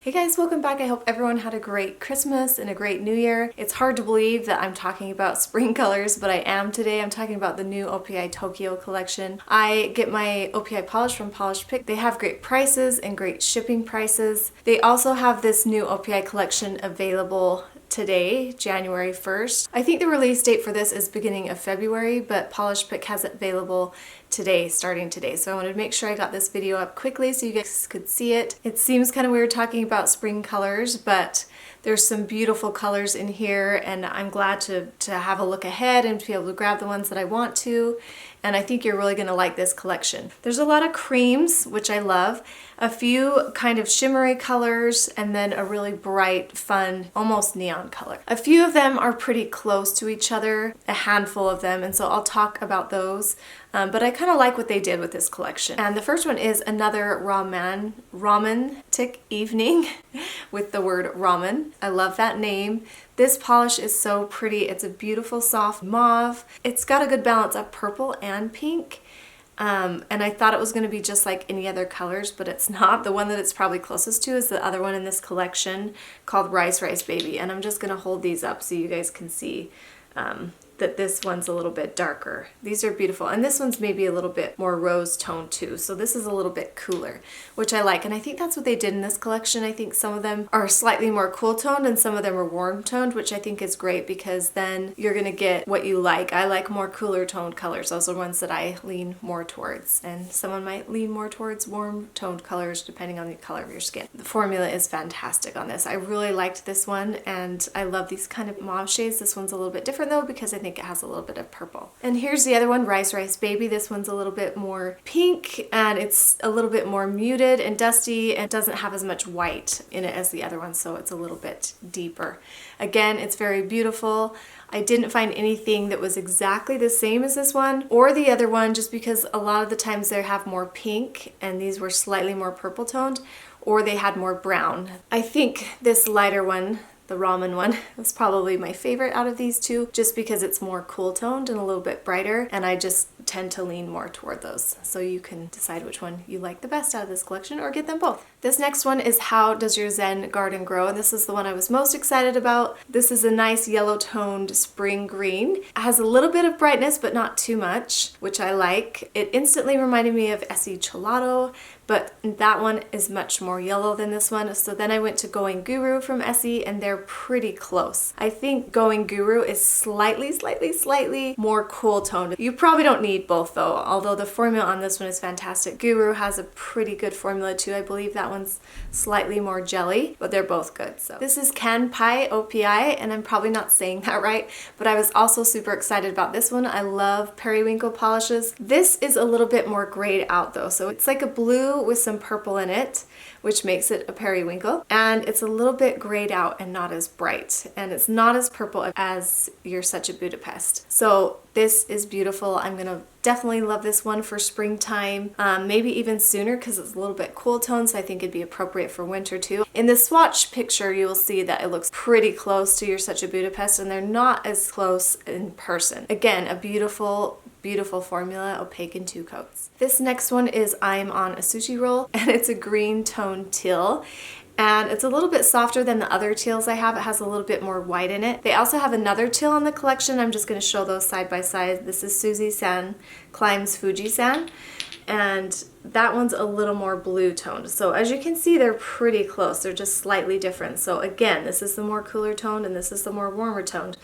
Hey guys, welcome back. I hope everyone had a great Christmas and a great New Year. It's hard to believe that I'm talking about spring colors, but I am today. I'm talking about the new OPI Tokyo Collection. I get my OPI polish from Polish Pick. They have great prices and great shipping prices. They also have this new OPI collection available today, January 1st. I think the release date for this is beginning of February, but Polish Pick has it available today, starting today. So I wanted to make sure I got this video up quickly so you guys could see it. It seems kind of weird talking about spring colors, but there's some beautiful colors in here, and I'm glad to have a look ahead and to be able to grab the ones that I want to. And I think you're really going to like this collection. There's a lot of creams, which I love, a few kind of shimmery colors, and then a really bright, fun, almost neon color. A few of them are pretty close to each other, a handful of them, and so I'll talk about those. But I kind of like what they did with this collection. And the first one is another RAMEN-TIC evening with the word ramen. I love that name. This polish is so pretty. It's a beautiful soft mauve. It's got a good balance of purple and pink. And I thought it was going to be just like any other colors, but it's not. The one that it's probably closest to is the other one in this collection called Rice Rice Baby. And I'm just going to hold these up so you guys can see that this one's a little bit darker. These are beautiful, and this one's maybe a little bit more rose toned too, so this is a little bit cooler, which I like, and I think that's what they did in this collection. I think some of them are slightly more cool toned and some of them are warm toned, which I think is great because then you're gonna get what you like. I like more cooler toned colors. Those are ones that I lean more towards, and someone might lean more towards warm toned colors depending on the color of your skin. The formula is fantastic on this. I really liked this one, and I love these kind of mauve shades. This one's a little bit different though because I think it has a little bit of purple. And here's the other one, Rice Rice Baby. This one's a little bit more pink, and it's a little bit more muted and dusty and doesn't have as much white in it as the other one, so it's a little bit deeper. Again, it's very beautiful. I didn't find anything that was exactly the same as this one or the other one, just because a lot of the times they have more pink and these were slightly more purple toned, or they had more brown. I think this lighter one, the ramen one, was probably my favorite out of these two, just because it's more cool toned and a little bit brighter, and I just tend to lean more toward those. So you can decide which one you like the best out of this collection or get them both. This next one is How Does Your Zen Garden Grow? And this is the one I was most excited about. This is a nice yellow toned spring green. It has a little bit of brightness, but not too much, which I like. It instantly reminded me of Essie Gelato, but that one is much more yellow than this one. So then I went to Going Guru from Essie, and they're pretty close. I think Going Guru is slightly more cool toned. You probably don't need both though, although the formula on this one is fantastic. Guru has a pretty good formula too. I believe that one's slightly more jelly, but they're both good. So this is KANPAI OPI, and I'm probably not saying that right, but I was also super excited about this one. I love periwinkle polishes. This is a little bit more grayed out though, so it's like a blue with some purple in it, which makes it a periwinkle, and it's a little bit grayed out and not as bright, and it's not as purple as You're Such a Budapest. So this is beautiful. I'm gonna definitely love this one for springtime, maybe even sooner because it's a little bit cool tone, so I think it'd be appropriate for winter too. In the swatch picture, you will see that it looks pretty close to You're Such a Budapest, and they're not as close in person. Again, a beautiful formula, opaque in 2 coats. This next one is I'm on a Sushi Roll, and it's a green tone teal. And it's a little bit softer than the other teals I have. It has a little bit more white in it. They also have another teal in the collection. I'm just going to show those side by side. This is SUZI-SAN Climbs FUJI-SAN, and that one's a little more blue toned. So as you can see, they're pretty close. They're just slightly different. So again, this is the more cooler toned and this is the more warmer toned.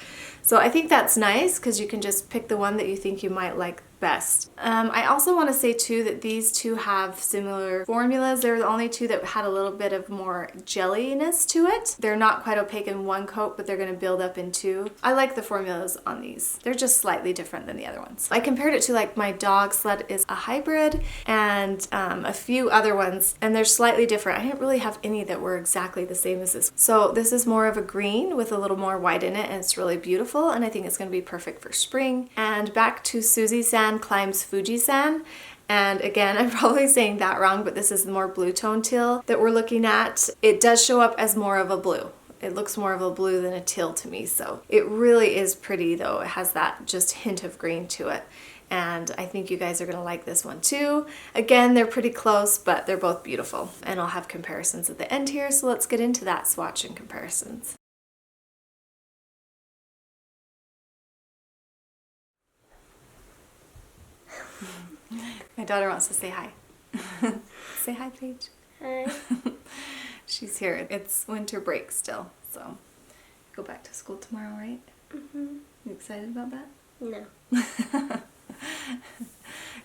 So I think that's nice because you can just pick the one that you think you might like best. I also want to say too that these two have similar formulas. They're the only two that had a little bit of more jelliness to it. They're not quite opaque in 1 coat, but they're going to build up in 2. I like the formulas on these. They're just slightly different than the other ones. I compared it to like my dog sled is a hybrid and a few other ones, and they're slightly different. I didn't really have any that were exactly the same as this. So this is more of a green with a little more white in it, and it's really beautiful, and I think it's going to be perfect for spring. And back to SUZI-SAN Climbs FUJI-SAN. And again, I'm probably saying that wrong, but this is the more blue tone teal that we're looking at. It does show up as more of a blue. It looks more of a blue than a teal to me, so it really is pretty though. It has that just hint of green to it. and I think you guys are gonna like this one too. Again, they're pretty close, but they're both beautiful, and I'll have comparisons at the end here, so let's get into that swatch and comparisons. My daughter wants to say hi. Say hi, Paige. Hi. She's here. It's winter break still, so go back to school tomorrow, right? Mm-hmm. You excited about that? No.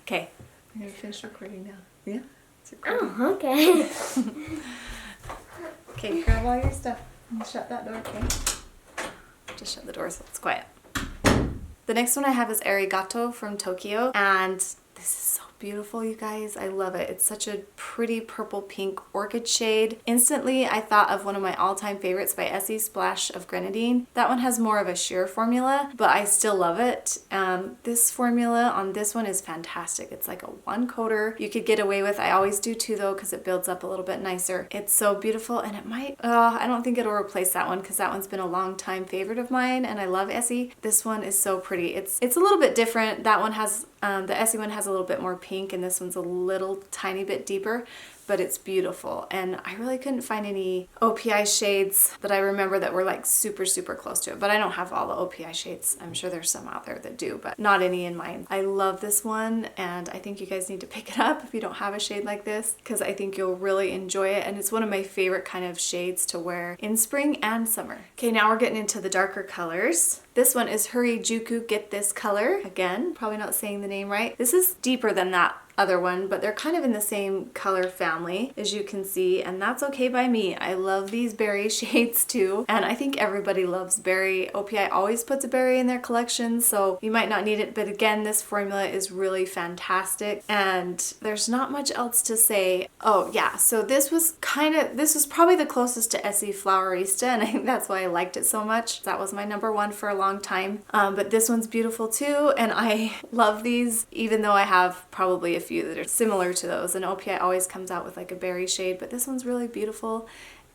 Okay, we're gonna finish recording now. Yeah? It's recording. Oh, okay. Okay, grab all your stuff and shut that door, okay? Just shut the door so it's quiet. The next one I have is Arigato from Tokyo, and this is so beautiful, you guys. I love it. It's such a pretty purple pink orchid shade. Instantly, I thought of one of my all-time favorites by Essie, Splash of Grenadine. That one has more of a sheer formula, but I still love it. This formula on this one is fantastic. It's like a one coater you could get away with. I always do two though, because it builds up a little bit nicer. It's so beautiful, and it might, I don't think it'll replace that one, because that one's been a long time favorite of mine, and I love Essie. This one is so pretty. It's a little bit different. That one has, the Essie one has a little bit more pink, and this one's a little tiny bit deeper, but it's beautiful. And I really couldn't find any OPI shades that I remember that were like super close to it, but I don't have all the OPI shades. I'm sure there's some out there that do, but not any in mine. I love this one, and I think you guys need to pick it up if you don't have a shade like this, because I think you'll really enjoy it, and it's one of my favorite kind of shades to wear in spring and summer. Okay, now we're getting into the darker colors. This one is HURRYJUKU Get This Color. Again, probably not saying the name right. This is deeper than that other one, but they're kind of in the same color family, as you can see, and that's okay by me. I love these berry shades too, and I think everybody loves berry. OPI always puts a berry in their collection, so you might not need it, but again, this formula is really fantastic, and there's not much else to say. Oh yeah, so this was probably the closest to Essie Flowerista, and I think that's why I liked it so much. That was my number one for a long time, but this one's beautiful too, and I love these, even though I have probably a few that are similar to those, and OPI always comes out with like a berry shade, but this one's really beautiful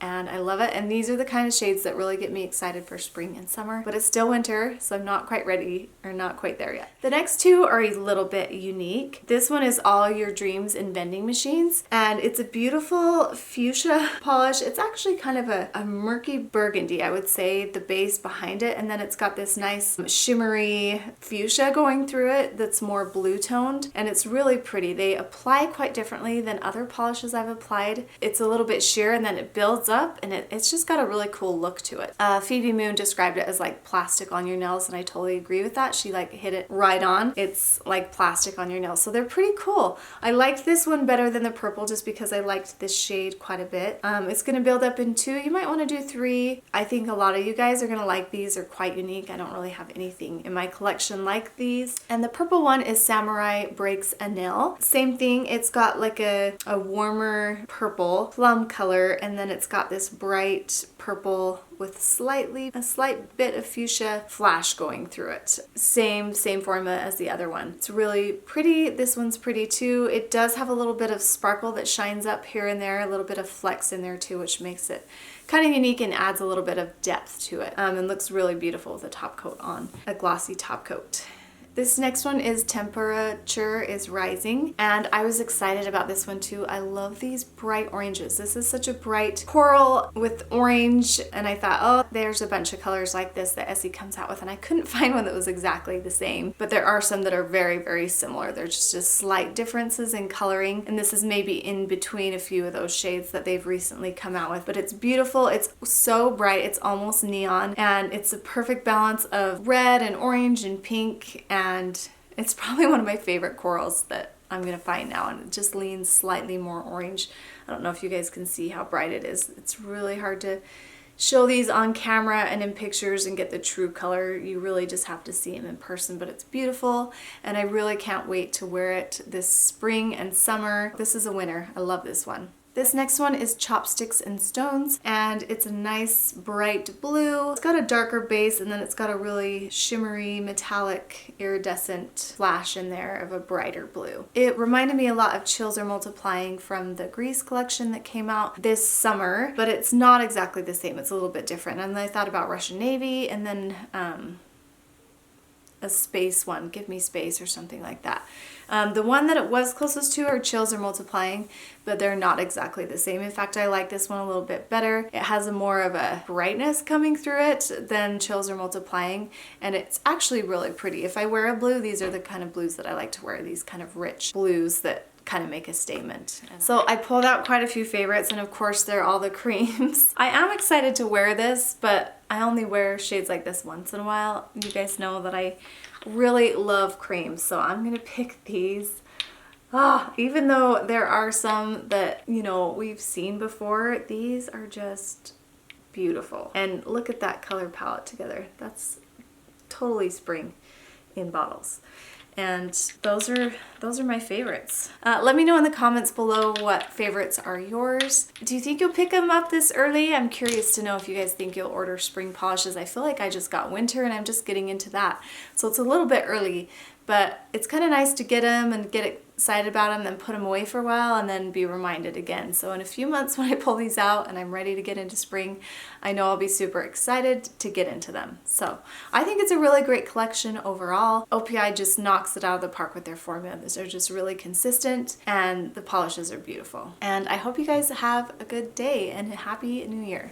and I love it. And these are the kind of shades that really get me excited for spring and summer, but it's still winter, so I'm not quite ready, or not quite there yet. The next two are a little bit unique. This one is All Your Dreams in Vending Machines, and it's a beautiful fuchsia polish. It's actually kind of a murky burgundy, I would say, the base behind it, and then it's got this nice shimmery fuchsia going through it that's more blue toned, and it's really pretty. They apply quite differently than other polishes I've applied. It's a little bit sheer, and then it builds up, and it's just got a really cool look to it. Phoebe Moon described it as like plastic on your nails, and I totally agree with that. She like hit it right on. It's like plastic on your nails, so they're pretty cool. I liked this one better than the purple just because I liked this shade quite a bit. It's gonna build up in two. You might want to do three. I think a lot of you guys are gonna like these. They're quite unique. I don't really have anything in my collection like these. And the purple one is Samurai Breaks a Nail. Same thing. It's got like a warmer purple plum color, and then it's got this bright purple with a slight bit of fuchsia flash going through it. Same formula as the other one. It's really pretty. This one's pretty too. It does have a little bit of sparkle that shines up here and there, a little bit of flex in there too, which makes it kind of unique and adds a little bit of depth to it, and looks really beautiful with a top coat on, a glossy top coat. This next one is Tempura-TURE is Rising, and I was excited about this one too. I love these bright oranges. This is such a bright coral with orange, and I thought, oh, there's a bunch of colors like this that Essie comes out with, and I couldn't find one that was exactly the same, but there are some that are very similar. There's just slight differences in coloring, and this is maybe in between a few of those shades that they've recently come out with, but it's beautiful. It's so bright, it's almost neon, and it's a perfect balance of red and orange and pink, and it's probably one of my favorite corals that I'm gonna find now, and it just leans slightly more orange. I don't know if you guys can see how bright it is. It's really hard to show these on camera and in pictures and get the true color. You really just have to see them in person, but it's beautiful, and I really can't wait to wear it this spring and summer. This is a winner. I love this one. This next one is Chopsticks and Stones, and it's a nice bright blue. It's got a darker base, and then it's got a really shimmery, metallic, iridescent flash in there of a brighter blue. It reminded me a lot of Chills Are Multiplying from the Grease collection that came out this summer, but it's not exactly the same. It's a little bit different. And I thought about Russian Navy, and then a space one, Give Me Space or something like that. The one that it was closest to are Chills Are Multiplying, but they're not exactly the same. In fact, I like this one a little bit better. It has a more of a brightness coming through it than Chills Are Multiplying, and it's actually really pretty. If I wear a blue, these are the kind of blues that I like to wear, these kind of rich blues that kind of make a statement. So I pulled out quite a few favorites, and of course they're all the creams. I am excited to wear this, but I only wear shades like this once in a while. You guys know that I really love creams, so I'm gonna pick these. Even though there are some that, you know, we've seen before, these are just beautiful. And look at that color palette together. That's totally spring in bottles. And those are my favorites. Let me know in the comments below what favorites are yours. Do you think you'll pick them up this early? I'm curious to know if you guys think you'll order spring polishes. I feel like I just got winter and I'm just getting into that. So it's a little bit early, but it's kind of nice to get them and get excited about them, then put them away for a while and then be reminded again. So in a few months when I pull these out and I'm ready to get into spring, I know I'll be super excited to get into them. So I think it's a really great collection overall. OPI just knocks it out of the park with their formulas. They're just really consistent and the polishes are beautiful. And I hope you guys have a good day and a happy new year.